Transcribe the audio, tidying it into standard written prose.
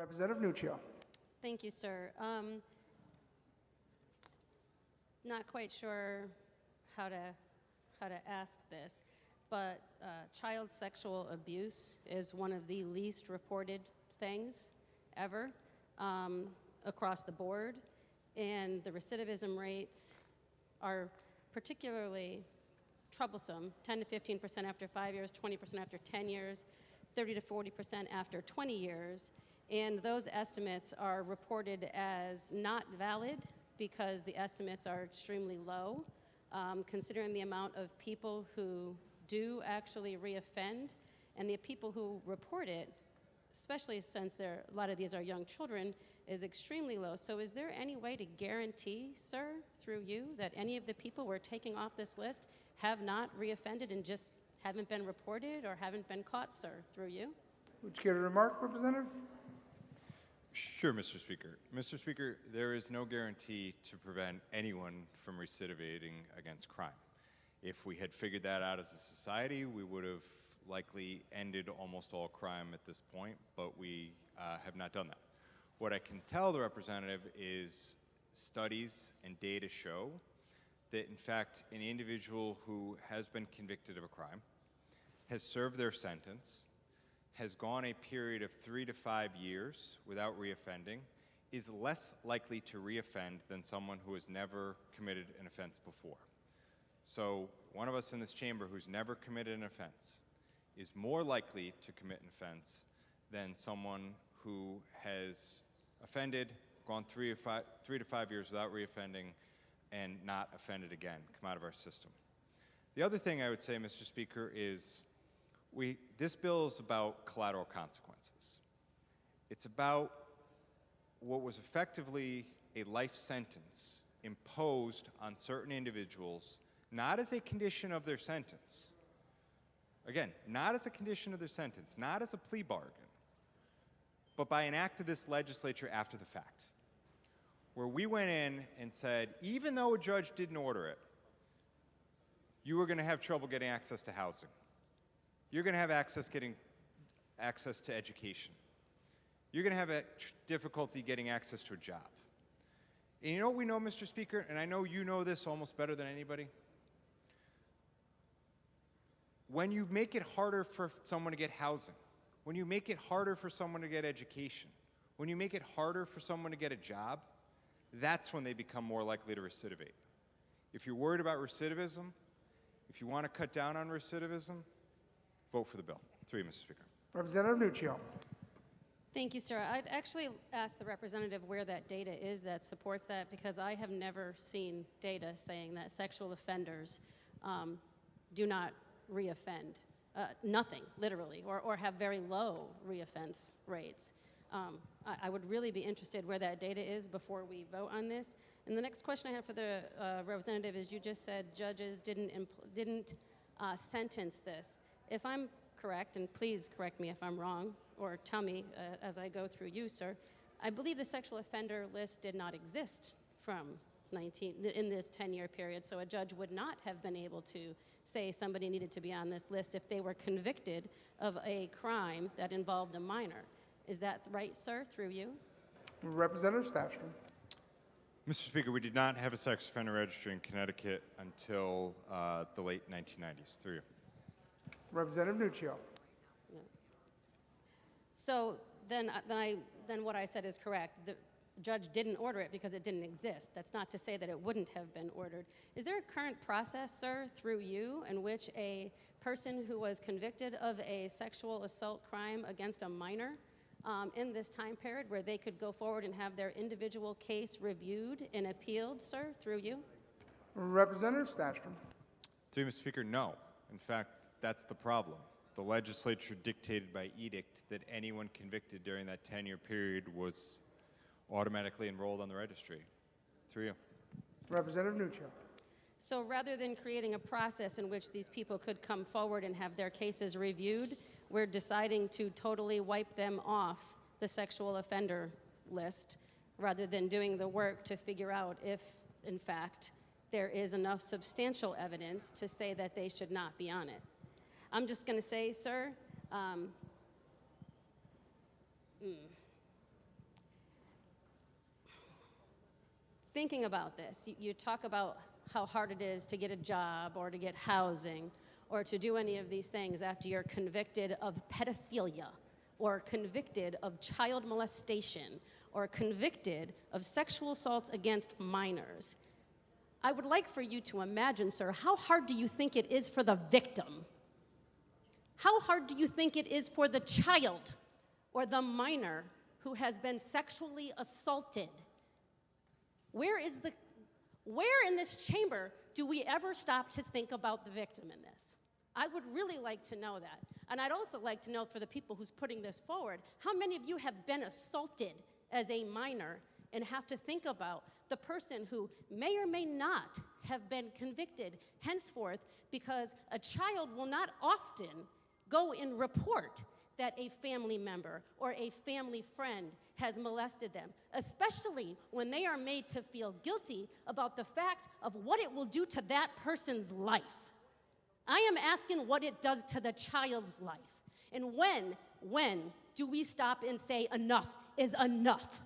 Representative Nuccio. Thank you, sir. Not quite sure how to ask this, but child sexual abuse is one of the least reported things ever across the board, and the recidivism rates are particularly troublesome. 10 to 15% after 5 years, 20% after 10 years, 30 to 40% after 20 years. And those estimates are reported as not valid because the estimates are extremely low, considering the amount of people who do actually reoffend, and the people who report it, especially since a lot of these are young children, is extremely low. So is there any way to guarantee, sir, through you, that any of the people we're taking off this list have not reoffended and just haven't been reported or haven't been caught, sir, through you? Would you care to remark, Representative? Sure, Mr. Speaker. Mr. Speaker, there is no guarantee to prevent anyone from recidivating against crime. If we had figured that out as a society, we would have likely ended almost all crime at this point, but we have not done that. What I can tell the representative is studies and data show that, in fact, an individual who has been convicted of a crime, has served their sentence, has gone a period of 3 to 5 years without reoffending, is less likely to reoffend than someone who has never committed an offense before. So one of us in this chamber who's never committed an offense is more likely to commit an offense than someone who has offended, gone 3 to 5 years without reoffending, and not offended again, come out of our system. The other thing I would say, Mr. Speaker, is this bill is about collateral consequences. It's about what was effectively a life sentence imposed on certain individuals, not as a condition of their sentence. Again, not as a condition of their sentence, not as a plea bargain, but by an act of this legislature after the fact, where we went in and said, even though a judge didn't order it, you were going to have trouble getting access to housing. You're going to have getting access to education. You're going to have difficulty getting access to a job. And you know what we know, Mr. Speaker, and I know you know this almost better than anybody? When you make it harder for someone to get housing, when you make it harder for someone to get education, when you make it harder for someone to get a job, that's when they become more likely to recidivate. If you're worried about recidivism, if you want to cut down on recidivism, vote for the bill. 3, Mr. Speaker. Representative Nuccio. Thank you, sir. I'd actually ask the representative where that data is that supports that, because I have never seen data saying that sexual offenders do not reoffend. Nothing, literally, or have very low reoffense rates. I would really be interested where that data is before we vote on this. And the next question I have for the representative is, you just said judges didn't sentence this. If I'm correct, and please correct me if I'm wrong, or tell me as I go through you, sir, I believe the sexual offender list did not exist in this 10-year period, so a judge would not have been able to say somebody needed to be on this list if they were convicted of a crime that involved a minor. Is that right, sir, through you? Representative Stachel. Mr. Speaker, we did not have a sex offender registry in Connecticut until the late 1990s. Through you. Representative Nuccio. Yeah. So then what I said is correct. The judge didn't order it because it didn't exist. That's not to say that it wouldn't have been ordered. Is there a current process, sir, through you, in which a person who was convicted of a sexual assault crime against a minor in this time period, where they could go forward and have their individual case reviewed and appealed, sir, through you? Representative Stachel. Through you, Mr. Speaker, no. In fact, that's the problem. The legislature dictated by edict that anyone convicted during that 10-year period was automatically enrolled on the registry. Through you. Representative Nuccio. So rather than creating a process in which these people could come forward and have their cases reviewed, we're deciding to totally wipe them off the sexual offender list, rather than doing the work to figure out if, in fact, there is enough substantial evidence to say that they should not be on it. I'm just going to say, sir, thinking about this, you talk about how hard it is to get a job or to get housing or to do any of these things after you're convicted of pedophilia or convicted of child molestation or convicted of sexual assaults against minors. I would like for you to imagine, sir, how hard do you think it is for the victim? How hard do you think it is for the child or the minor who has been sexually assaulted? Where in this chamber do we ever stop to think about the victim in this? I would really like to know that. And I'd also like to know, for the people who's putting this forward, how many of you have been assaulted as a minor and have to think about the person who may or may not have been convicted henceforth, because a child will not often go and report that a family member or a family friend has molested them, especially when they are made to feel guilty about the fact of what it will do to that person's life. I am asking what it does to the child's life. And when do we stop and say enough is enough?